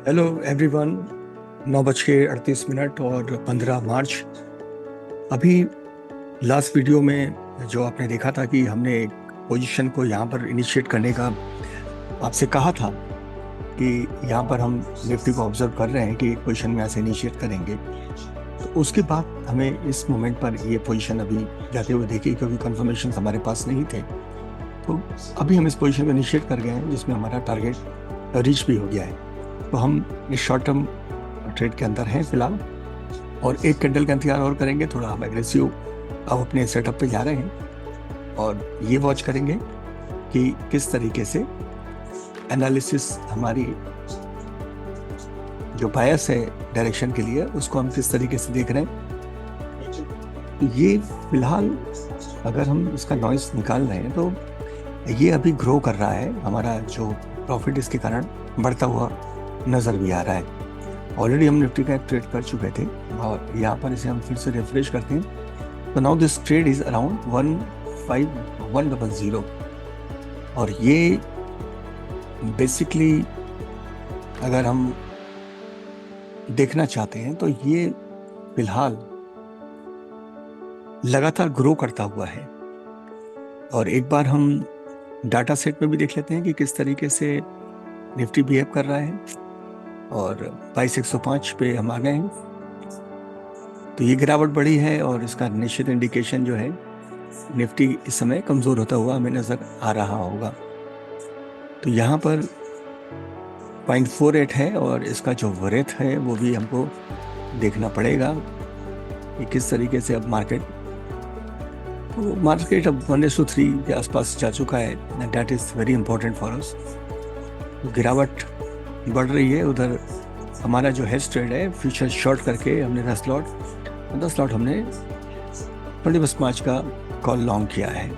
Hello everyone. 9:38 और 15 मार्च। अभी last video में जो आपने देखा था कि हमने एक पोजीशन को यहाँ पर इनिशिएट करने का आपसे कहा था कि यहाँ पर हम निफ्टी को ऑब्जर्व कर रहे हैं कि एक पोजीशन में ऐसे इनिशिएट करेंगे। तो उसके बाद हमें इस मोमेंट पर ये पोजीशन अभी जाते हुए देखी, क्योंकि कंफर्मेशन हमारे पास नहीं थे। तो अभी हम इस पोजीशन को इनिशिएट कर गए हैं जिसमें हमारा टारगेट रीच भी हो गया है। तो हम इस शॉर्ट टर्म ट्रेड के अंदर हैं फिलहाल, और एक कैंडल का इंतजार और करेंगे। थोड़ा हम एग्रेसिव अब अपने सेटअप पे जा रहे हैं और ये वॉच करेंगे कि किस तरीके से एनालिसिस हमारी जो बायस है डायरेक्शन के लिए उसको हम किस तरीके से देख रहे हैं। ये फिलहाल अगर हम इसका नॉइस निकाल रहे हैं तो ये अभी ग्रो कर रहा है। हमारा जो प्रॉफिट इसके कारण बढ़ता हुआ नज़र भी आ रहा है। ऑलरेडी हम निफ्टी का एक ट्रेड कर चुके थे और यहाँ पर इसे हम फिर से रिफ्रेश करते हैं। तो now this trade is around 15100 और ये बेसिकली अगर हम देखना चाहते हैं तो ये फिलहाल लगातार ग्रो करता हुआ है। और एक बार हम डाटा सेट में भी देख लेते हैं कि किस तरीके से निफ्टी बिहेव कर रहा है। और 22,105 पे हम आ गए हैं। तो ये गिरावट बढ़ी है और इसका निश्चित इंडिकेशन जो है निफ्टी इस समय कमज़ोर होता हुआ हमें नज़र आ रहा होगा। तो यहाँ पर 0.48 है और इसका जो वरेथ है वो भी हमको देखना पड़ेगा कि किस तरीके से अब मार्केट अब 1:3 के आसपास जा चुका है। That is very important for us. गिरावट बढ़ रही है। उधर हमारा जो हेज ट्रेड है फ्यूचर शॉर्ट करके हमने 10 लॉट हमने 21 मार्च का कॉल लॉन्ग किया है।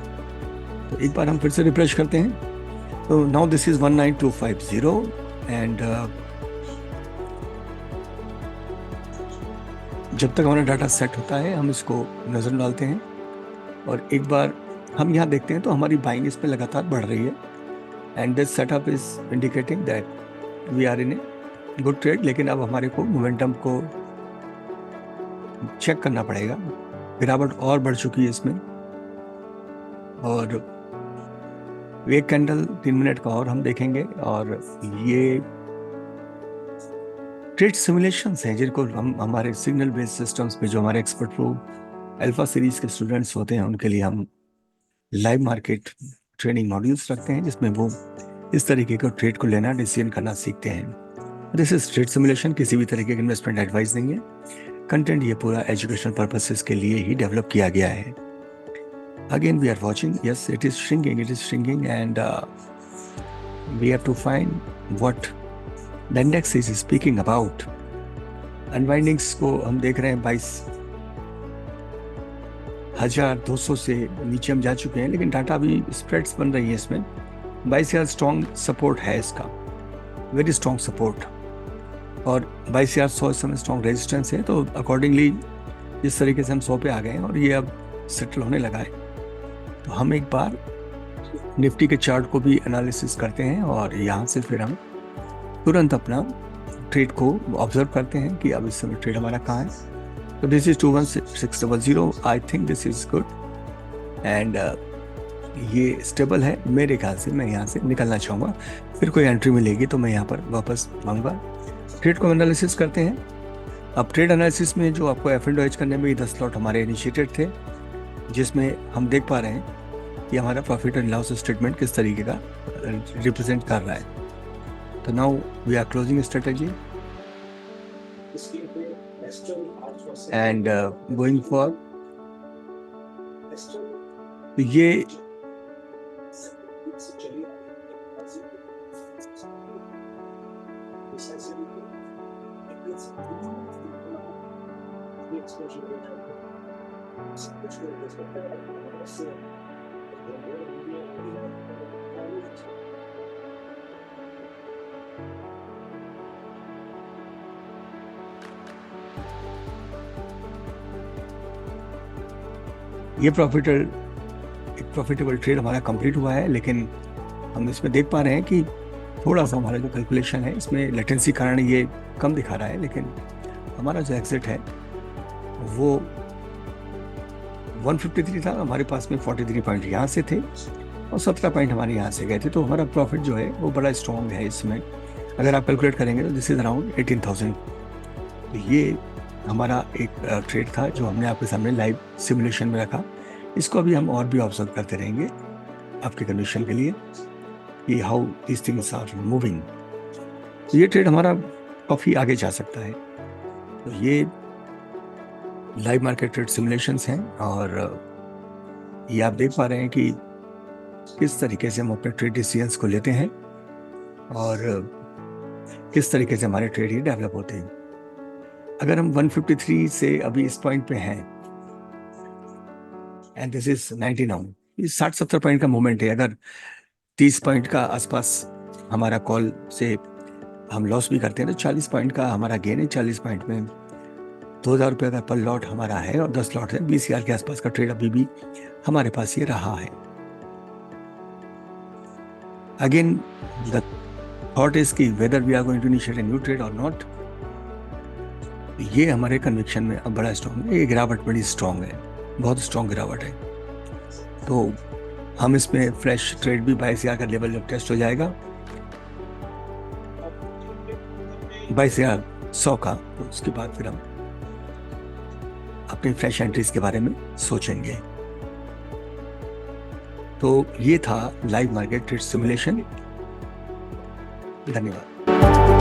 तो एक बार हम फिर से रिफ्रेश करते हैं। तो नाउ दिस इज 19250 एंड जब तक हमारा डाटा सेट होता है हम इसको नज़र डालते हैं। और एक बार हम यहाँ देखते हैं तो हमारी बाइंग इस पर लगातार बढ़ रही है and this setup is indicating that we are in a good trade. लेकिन अब हमारे को मोमेंटम को चेक करना पड़ेगा। गिरावट और बढ़ चुकी है इसमें और एक कैंडल 3 मिनट का और हम देखेंगे। और ये ट्रेड सिमुलेशंस हैं जिनको हम हमारे सिग्नल बेस्ड सिस्टम्स में जो हमारे एक्सपर्ट प्रो अल्फा सीरीज के स्टूडेंट्स होते हैं उनके लिए हम लाइव मार्केट ट्रेनिंग मॉड्यूल्स रखते हैं जिसमें वो इस तरीके का ट्रेड को लेना डिसीजन करना सीखते हैं। दिस इज ट्रेड सिमुलेशन, किसी भी तरीके की इन्वेस्टमेंट एडवाइस नहीं है। कंटेंट ये पूरा एजुकेशनल पर्पसेस के लिए ही डेवलप किया गया है। Again we are watching, yes it is shrinking and we have to find what the index is speaking about. Unwindings को हम देख रहे हैं 22,200 से नीचे हम जा चुके हैं, लेकिन डाटा अभी स्प्रेड्स बन रही है इसमें। 22,000 स्ट्रॉन्ग सपोर्ट है इसका, वेरी स्ट्रॉन्ग सपोर्ट, और 22,100 इस समय स्ट्रॉन्ग रेजिस्टेंस है। तो अकॉर्डिंगली जिस तरीके से हम 100 पे आ गए हैं और ये अब सेटल होने लगा है, तो हम एक बार निफ्टी के चार्ट को भी एनालिसिस करते हैं और यहाँ से फिर हम तुरंत अपना ट्रेड को ऑब्जर्व करते हैं कि अब इस समय ट्रेड हमारा कहाँ है। तो this is 21,600। I think this is good and ये स्टेबल है। मेरे ख्याल से मैं यहाँ से निकलना चाहूँगा, फिर कोई एंट्री मिलेगी तो मैं यहाँ पर वापस आऊँगा। ट्रेड को एनालिसिस करते हैं। अब ट्रेड एनालिसिस में जो आपको एफ एंड एच करने में 10 लॉट हमारे इनिशिएटेड थे, जिसमें हम देख पा रहे हैं कि हमारा प्रॉफिट एंड लॉस स्टेटमेंट किस तरीके का रिप्रेजेंट कर रहा है। तो now we are closing strategy and going for. तो ये ये प्रॉफिटेबल ट्रेड हमारा कंप्लीट हुआ है, लेकिन हम इसमें देख पा रहे हैं कि थोड़ा सा हमारा जो कैलकुलेशन है इसमें लेटेंसी कारण ये कम दिखा रहा है, लेकिन हमारा जो एग्जिट है वो 153 था, हमारे पास में 43 पॉइंट यहाँ से थे और 17 पॉइंट हमारे यहाँ से गए थे, तो हमारा प्रॉफिट जो है वो बड़ा स्ट्रॉन्ग है इसमें। अगर आप कैलकुलेट करेंगे तो दिस इज अराउंड 18,000। ये हमारा एक ट्रेड था जो हमने आपके सामने लाइव सिमुलेशन में रखा। इसको अभी हम और भी ऑब्जर्व करते रहेंगे आपके कंडीशन के लिए कि how these things are moving. तो ये ट्रेड हमारा काफ़ी आगे जा सकता है। तो ये लाइव मार्केट ट्रेड सिमुलेशंस हैं और ये आप देख पा रहे हैं कि किस तरीके से हम अपने ट्रेड डिसीजंस को लेते हैं और किस तरीके से हमारे ट्रेड ही डेवलप होते हैं। अगर हम 153 से अभी इस पॉइंट पे हैं एंड दिस इज 99, ये 60-70 पॉइंट का मूवमेंट है। अगर 30 पॉइंट का आसपास हमारा कॉल से हम लॉस भी करते हैं तो 40 पॉइंट का हमारा गेन है। 40 पॉइंट में 2,000 रुपये का पर लॉट हमारा है और 10 लॉट है। 20,000 के आसपास का ट्रेड अभी भी हमारे पास ये रहा है। अगेन द थॉट इज कि whether we are going to initiate a new trade और नॉट, ये हमारे कन्विक्शन में अब बड़ा स्ट्रॉन्ग है। ये गिरावट बड़ी स्ट्रॉन्ग है, बहुत स्ट्रॉन्ग गिरावट है। तो हम इसमें फ्रेश ट्रेड भी 22,000 का लेवल जब टेस्ट हो जाएगा 22,100 का, तो उसके बाद फिर हम अपनी फ्रेश एंट्रीज के बारे में सोचेंगे। तो ये था लाइव मार्केट ट्रेड सिमुलेशन। धन्यवाद।